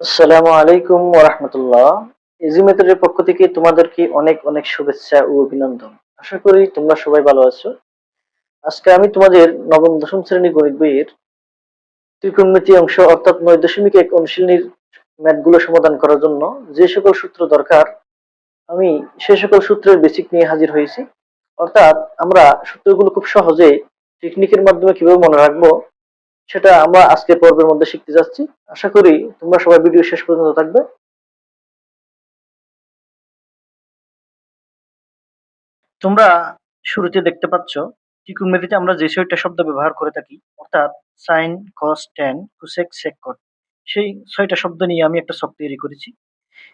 আসসালামু আলাইকুম ওয়া রাহমাতুল্লাহ। ইজি মেথডের পক্ষ থেকে তোমাদেরকে অনেক অনেক শুভেচ্ছা ও অভিনন্দন। আশা করি তোমরা সবাই ভালো আছো। আজকে আমি তোমাদের নবম দশম শ্রেণী গণিত বইয়ের ত্রিকোণমিতি অংশ অর্থাৎ ৯.১ অনুশীলনীর ম্যাথগুলো সমাধান করার জন্য যে সকল সূত্র দরকার আমি সে সকল সূত্রের বেসিক নিয়ে হাজির হয়েছি। অর্থাৎ আমরা সূত্রগুলো খুব সহজে টেকনিকের মাধ্যমে কিভাবে মনে রাখবো সেটা আমরা আজকের পর্বের মধ্যে শিখতে যাচ্ছি। আশা করি তোমরা সবাই ভিডিও শেষ পর্যন্ত থাকবে। তোমরা শুরুতে দেখতে পাচ্ছ ত্রিকোণমিতিতে আমরা যে ছয়টা শব্দ ব্যবহার করে থাকি অর্থাৎ সাইন, কস, ট্যান, কোসেক, সেক, কট, সেই ছয়টা শব্দ নিয়ে আমি একটা ছক তৈরি করেছি।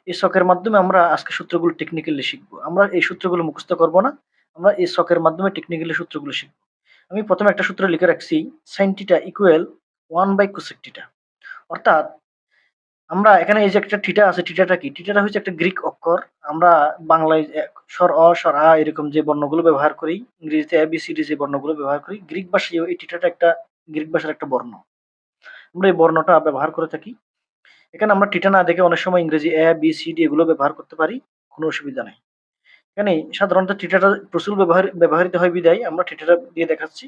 এই ছকের মাধ্যমে আমরা আজকে সূত্রগুলো টেকনিক্যালি শিখবো। আমরা এই সূত্রগুলো মুখস্থ করব না, আমরা এই ছকের মাধ্যমে টেকনিক্যালি সূত্রগুলো শিখবো। আমি প্রথমে একটা সূত্র লিখে রাখছি, সাইন থিটা ইকুয়াল 1/কোসেক থিটা। অর্থাৎ আমরা এখানে এই যে একটা থিটা আছে, থিটাটা কি? থিটাটা হচ্ছে একটা গ্রিক অক্ষর। আমরা বাংলায় স্বর অ, স্বর আ এরকম যে বর্ণগুলো ব্যবহার করি, ইংরেজিতে এ বি সি ডি যে বর্ণগুলো ব্যবহার করি, গ্রিক ভাষায়ও এই থিটাটা একটা গ্রিক ভাষার একটা বর্ণ। আমরা এই বর্ণটা ব্যবহার করে থাকি। এখানে আমরা থিটা না দেখে অনেক সময় ইংরেজি এ বি সি ডি এগুলো ব্যবহার করতে পারি, কোনো অসুবিধা নাই। এখানে সাধারণত থিটাটা প্রচুর ব্যবহৃত হয় বিধায় আমরা থিটাটা দিয়ে দেখাচ্ছি।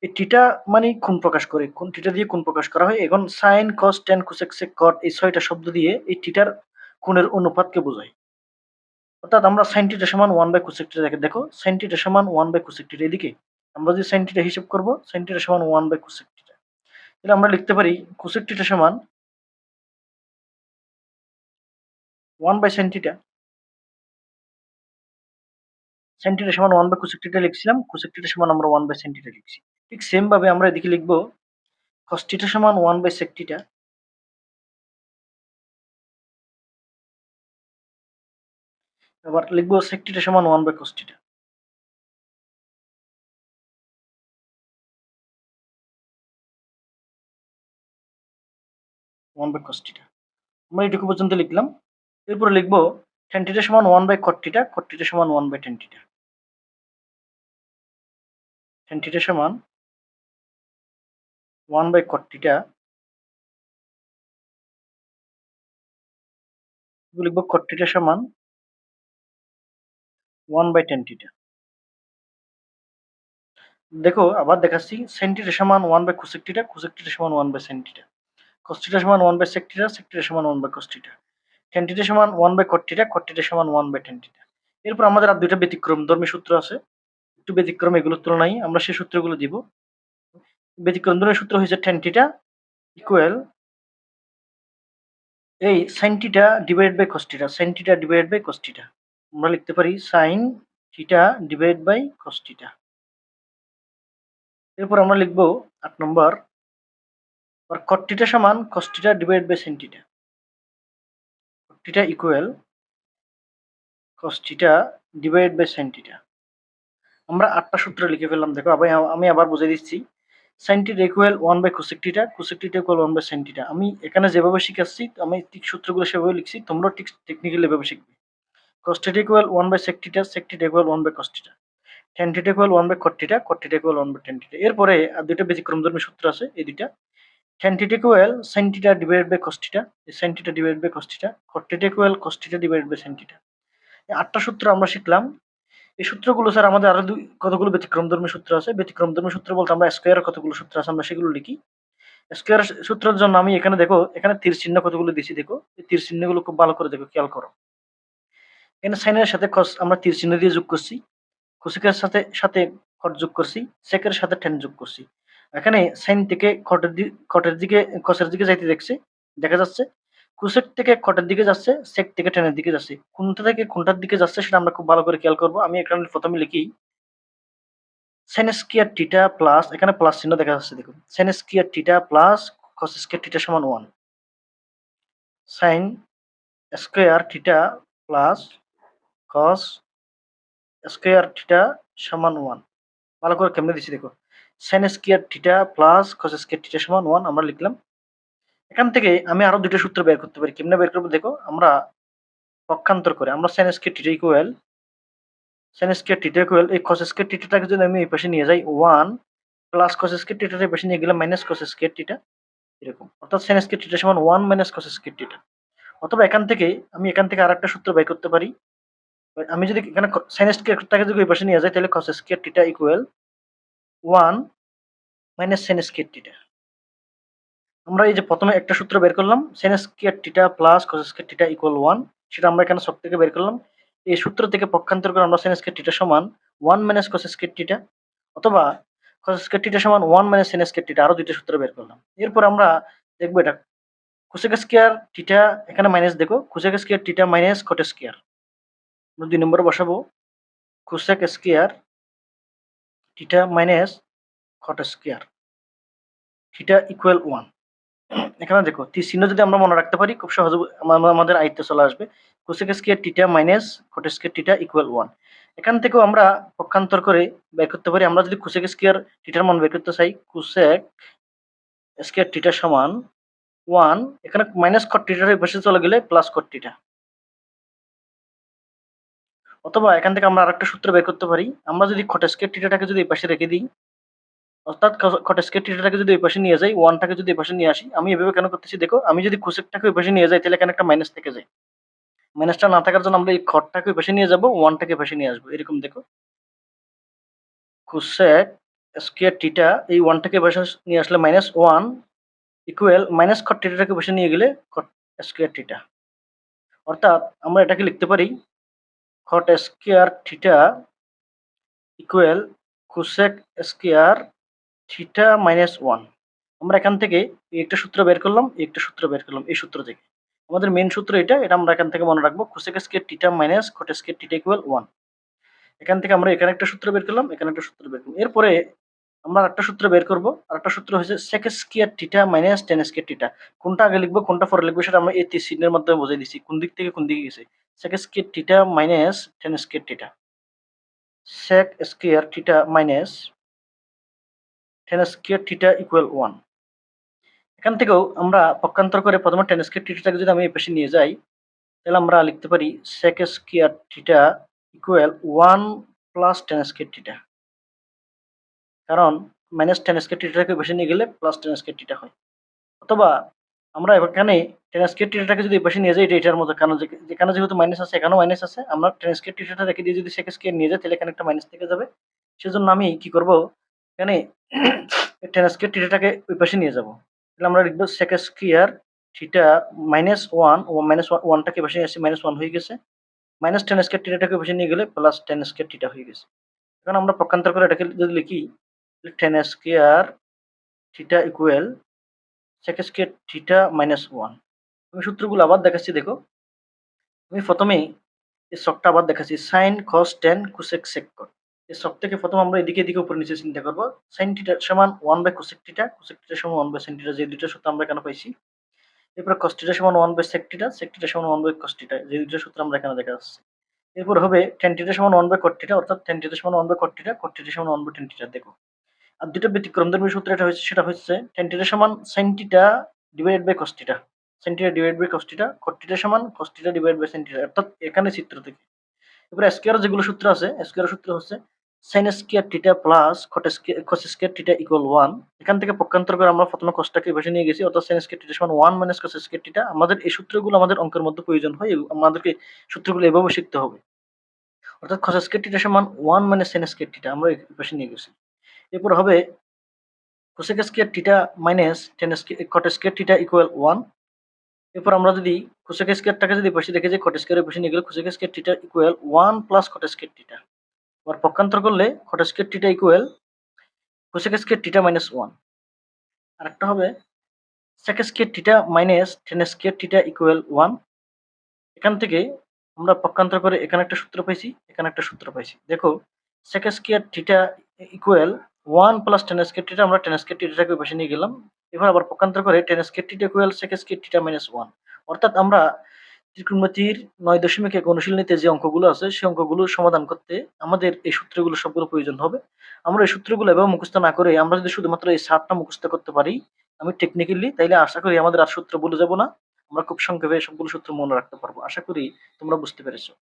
এই থিটা মানে কোণ প্রকাশ করে, কোন থিটা দিয়ে কোণ প্রকাশ করা হয়। এখন সাইন, কস, ট্যান, কোসেক, সেক, কট এই ৬টা শব্দ দিয়ে এই থিটার কোণের অনুপাতকে বোঝায়। অর্থাৎ আমরা সাইন থিটা সমান 1/কোসেক থিটা দেখো সাইন থিটা সমান 1/কোসেক থিটা। এদিকে আমরা যদি সাইন থিটা হিসাব করব, সাইন থিটা সমান 1/কোসেক থিটা। তাহলে আমরা লিখতে পারি কোসেক থিটা সমান 1/সাইন থিটা। সাইন থিটা সমান 1/কোসেক থিটা লিখছিলাম, কোসেক থিটা সমান আমরা 1/সাইন থিটা লিখছি। ঠিক সেম ভাবে আমরা এদিকে লিখব কস থিটা সমান 1/সেক থিটা। আবার লিখব সেক থিটা সমান 1/কস থিটা। 1/কস থিটা। আমরা এটুকু পর্যন্ত লিখলাম। এরপরে লিখব tan থিটা সমান 1/কট থিটা, কট থিটা সমান 1/tan থিটা। tan থিটা সমান 1/কট থিটা, লিখব কট থিটা সমান 1/tan থিটা। দেখো আবার দেখাচ্ছি, sin থিটা সমান 1/কোসেক থিটা, কোসেক থিটা সমান 1/sin থিটা, cos থিটা সমান 1/sec থিটা, sec থিটা সমান 1/cos থিটা, tan থিটা সমান 1/cot থিটা, cot থিটা সমান 1/tan থিটা। এরপর আমাদের আর দুইটা ব্যতিক্রমধর্মী সূত্র আছে, একটু ব্যতিক্রম এগুলোর তুলনায় আমরা সেই সূত্রগুলো দিব। ব্যতিক্রমধর্মী সূত্র হচ্ছে tan থিটা ইকুয়াল এই sin theta divide by cos theta, sin theta divide by cos theta. আমরা লিখতে পারি sin theta divide by cos theta. এরপর আমরা লিখব ৮ নম্বর, cot থিটা সমান cos theta divide by sin theta. cot theta equal cos theta divide by sin theta. আমরা ৮টা সূত্র লিখে ফেললাম। দেখো আমি আবার বুঝিয়ে দিচ্ছি। sin theta equal 1/cosec theta, cosec theta equal 1/sin theta. আমি এখানে যেভাবে শিখাচ্ছি আমি ঠিক সূত্রগুলো সেভাবে লিখছি, তোমরাও ঠিক টেকনিক্যালি এভাবে শিখবে। cos theta equal 1/sec theta, sec theta equal 1/cos theta, tan theta equal 1/cot theta, cot theta equal 1/tan theta. এরপরে আর দুইটা ব্যতিক্রমধর্মী সূত্র আছে, এই দুইটা। tan theta equal sin theta divide by cos theta, sin theta divide by cos theta, cot theta equal cos theta divide by sin theta. এই ৮টা সূত্র আমরা শিখলাম। এই সূত্রগুলো স্যার আমাদের আরো কতগুলো ব্যতিক্রমধর্মী সূত্র আছে। ব্যতিক্রমধর্মী সূত্র বলতে আমরা স্কয়ারের কতগুলো সূত্র আছে আমরা সেগুলো লিখি। স্কয়ার সূত্রের জন্য আমি এখানে দেখো, এখানে তীর চিহ্ন কতগুলো দিয়েছি দেখো। এই তীর চিহ্নগুলো খুব ভালো করে দেখো, খেয়াল করো। এখানে সাইনের সাথে কস আমরা তীর চিহ্ন দিয়ে যোগ করছি, কোসেকের সাথে সাথে কট যোগ করছি, সেকের সাথে টেন যোগ করছি। এখানে সাইন থেকে কটের দিকে কসের দিকে যাইতে দেখা যাচ্ছে, কোসেক থেকে কটের দিকে যাচ্ছে, সেক থেকে টেনের দিকে যাচ্ছে। কোনটা থেকে কোনটার দিকে যাচ্ছে সেটা আমরা খুব ভালো করে খেয়াল করবো। আমি এখানে প্রথমে লিখি sin স্কয়ার থিটা প্লাস, এখানে প্লাস চিহ্ন দেখা যাচ্ছে দেখুন, sin square theta plus cos square theta সমান 1, sin square theta plus cos square theta সমান 1। ভালো করে কেমনে দিচ্ছি দেখো, sin square theta plus cos square theta সমান 1 আমরা লিখলাম। এখান থেকে আমি আরো দুটো সূত্র বের করতে পারি। কেমনে বের করবো দেখো, আমরা পক্ষান্তর করে আমরা sin স্কয়ার থিটা ইকুয়াল এই cos স্কয়ার থিটাটাকে যদি আমি এই পাশে নিয়ে যাই 1 প্লাস cos স্কয়ার থিটার এই পাশে নিয়ে গেলাম মাইনাস cos স্কয়ার থিটা, এরকম। অর্থাৎ sin স্কয়ার থিটা সমান 1 মাইনাস cos স্কয়ার থিটা। অথবা এখান থেকে আরেকটা সূত্র বের করতে পারি। আমি যদি এখানে sin স্কয়ারটাকে যদি ওই পাশে নিয়ে যাই তাহলে cos square theta equal 1 minus sin square theta. আমরা এই যে প্রথমে একটা সূত্র বের করলাম sin square theta plus cos square theta equal 1, সেটা আমরা এখানে ছক থেকে বের করলাম। এই সূত্র থেকে পক্ষান্তর করে আমরা sin স্কয়ার থিটা সমান 1 মাইনাস cos স্কয়ার থিটা অথবা cos স্কয়ার থিটা সমান 1 মাইনাস sin স্কয়ার থিটা, আরো দুইটা সূত্র বের করলাম। এরপর আমরা দেখব এটা cosec স্কয়ার থিটা, এখানে মাইনাস দেখো cosec square theta minus cot square. আমরা 2 নম্বরে বসাবো cosec square theta minus cot square theta equal 1। এখানে দেখো চিহ্ন যদি আমরা মনে রাখতে পারি খুব সহজে আমাদের আয়ত্তে চলে আসবে। cosec square theta minus cot square theta equal 1। এখান থেকেও আমরা পক্ষান্তর করে বের করতে পারি। আমরা যদি cosec স্কয়ার থিটার মান বের করতে চাই cosec স্কয়ার থিটা সমান 1, এখানে মাইনাস cot থিটার এই পাশে চলে গেলে প্লাস cot থিটা। অথবা এখান থেকে আমরা আরেকটা সূত্র বের করতে পারি। আমরা যদি cot স্কয়ার থিটাটাকে যদি এই পাশে রেখে দিই, অর্থাৎ cot স্কয়ার থিটাটাকে যদি এই পাশে নিয়ে যাই, 1 টাকে যদি এই পাশে নিয়ে আসি, আমি এভাবে কেন করতেছি দেখো, আমি যদি cosecটাকে ওই পাশে নিয়ে যাই তাহলে এখানে একটা মাইনাস থেকে যায়। মাইনাসটা না থাকার জন্য আমরা এই cotটাকে ওই পাশে নিয়ে যাব, 1 টাকে এই পাশে নিয়ে আসবো। এরকম দেখো cosec স্কয়ার থিটা এই 1 টাকে এই পাশে নিয়ে আসলে -1 ইকুয়াল মাইনাস cot থিটাটাকে পাশে নিয়ে গেলে cot স্কয়ার থিটা। অর্থাৎ আমরা এটাকে লিখতে পারি cot square theta equal cosec square theta -1। আমরা এখান থেকে এই একটা সূত্র বের করলাম, এই একটা সূত্র বের করলাম এই সূত্র থেকে। আমাদের মেইন সূত্র এটা আমরা এখান থেকে মনে রাখবো cosec square theta minus cot square theta equal 1। এখান থেকে আমরা এখানে একটা সূত্র বের করলাম, এখানে একটা সূত্র বের করলাম। এরপরে আমরা আরেকটা সূত্র বের করব। আরেকটা সূত্র হচ্ছে sec square theta minus tan square theta. কোনটা আগে লিখবো কোনটা পরে লিখবো সেটা আমরা এই তীর চিহ্নের মাধ্যমে বুঝিয়ে দিচ্ছি কোন দিক থেকে কোন দিকে গেছে। sec square theta minus tan square theta. sec square theta minus tan square theta equal 1। এখান থেকেও আমরা পক্ষান্তর করে প্রথমে tan স্কয়ার থিটাটাকে যদি আমি এই পাশে নিয়ে যাই তাহলে আমরা লিখতে পারি sec square theta equal 1 plus tan square theta. কারণ মাইনাস tan স্কয়ার থিটাটাকে এই পাশে নিয়ে গেলে প্লাস tan স্কয়ার থিটা হয়। অথবা আমরা এখানে tan স্কয়ার থিটাটাকে যদি এই পাশে নিয়ে যাই এটার মতো, কারণ যেখানে যেহেতু মাইনাস আছে এখানেও মাইনাস আছে, আমরা tan স্কয়ার থিটাটা রেখে দিয়ে যদি sec স্কয়ার নিয়ে যাই তাহলে এখানে একটা মাইনাস থেকে যাবে। সেজন্য আমি কি করব, এখানে tan স্কয়ার থিটাটাকে ওই পাশে নিয়ে যাব। তাহলে আমরা লিখব sec স্কয়ার থিটা -1 ও -1 টাকে পাশে নিয়ে আসছি -1 হয়ে গেছে। মাইনাস tan স্কয়ার থিটাটাকে পাশে নিয়ে গেলে প্লাস tan স্কয়ার থিটা হয়ে গেছে। এখন আমরা পক্ষান্তর করে এটাকে যদি লিখি tan square theta equal sec square theta -1। আমি সূত্রগুলো আবার দেখাচ্ছি দেখো। আমি প্রথমেই এই ছকটা আবার দেখাচ্ছি sin cos tan cosec sec cot। এই ছক থেকে প্রথম আমরা এদিকে এদিকে উপরে নিচে চিন্তা করব। sin থিটা সমান 1/cosec থিটা, cosec থিটা সমান 1/sin থিটা, যে দুইটা সূত্র আমরা এখানে পাইছি। এরপর cos থিটা সমান 1/sec থিটা, sec থিটা সমান 1/cos থিটা, যে দুইটা সূত্র আমরা এখানে দেখা যাচ্ছে। এরপর হবে tan থিটা সমান 1/cot থিটা, অর্থাৎ tan থিটা সমান 1/cot থিটা, cot থিটা সমান 1/tan থিটা। দেখো আর দুটো ব্যতিক্রমধর্মী সূত্র সেটা হচ্ছে tan থিটা সমান sin theta divided by cos theta, sin theta divided by cos theta, cot theta সমান cos theta divided by sin theta, অর্থাৎ এখানে চিত্র থেকে। এবার স্কয়ার যেগুলো সূত্র আছে, স্কয়ার সূত্র হচ্ছে sin square theta plus cos square theta equal 1। এখান থেকে পক্ষান্তর করে আমরা প্রথমে cosটাকে পাশে নিয়ে গেছি, অর্থাৎ sin স্কয়ার থিটা সমান 1 মাইনাস cos স্কয়ার থিটা। আমাদের এই সূত্রগুলো আমাদের অঙ্কের মধ্যে প্রয়োজন হয়, আমাদেরকে সূত্রগুলো এভাবে শিখতে হবে। অর্থাৎ cos স্কয়ার থিটা সমান 1 মাইনাস sin স্কয়ার থিটা আমরা এই পাশে নিয়ে গেছি। এরপর হবে cosec square theta minus tan cot square theta equal 1। এরপর আমরা যদি cosec স্কয়ারটাকে যদি পাশে রেখে যাই, cot স্কয়ারের পাশে নিয়ে গেলে cosec square theta equal 1 plus cot square theta. আবার পক্ষান্তর করলে cot square theta equal cosec square theta minus 1। আরেকটা হবে sec square theta minus tan square theta equal 1। এখান থেকে আমরা পক্ষান্তর করে এখানে একটা সূত্র পাইছি, এখানে একটা সূত্র পাইছি। দেখো sec square theta equal 1 plus tan square theta, আমরা tan স্কয়ার থিটাটাকে ওই পাশে নিয়ে গেলাম। এবার আবার পক্ষান্তর করে tan square theta equal sec square theta minus 1। অর্থাৎ আমরা ত্রিকোণমিতির ৯.১ অনুশীলনীতে যে অঙ্কগুলো আছে সেই অঙ্কগুলো সমাধান করতে আমাদের এই সূত্রগুলো সবগুলো প্রয়োজন হবে। আমরা এই সূত্রগুলো এভাবে মুখস্থ না করে আমরা যদি শুধুমাত্র এই সারটা মুখস্থ করতে পারি আমি টেকনিক্যালি, তাইলে আশা করি আমাদের আর সূত্র ভুলে যাব না। আমরা খুব সংক্ষেপে সবগুলো সূত্র মনে রাখতে পারবো। আশা করি তোমরা বুঝতে পেরেছো।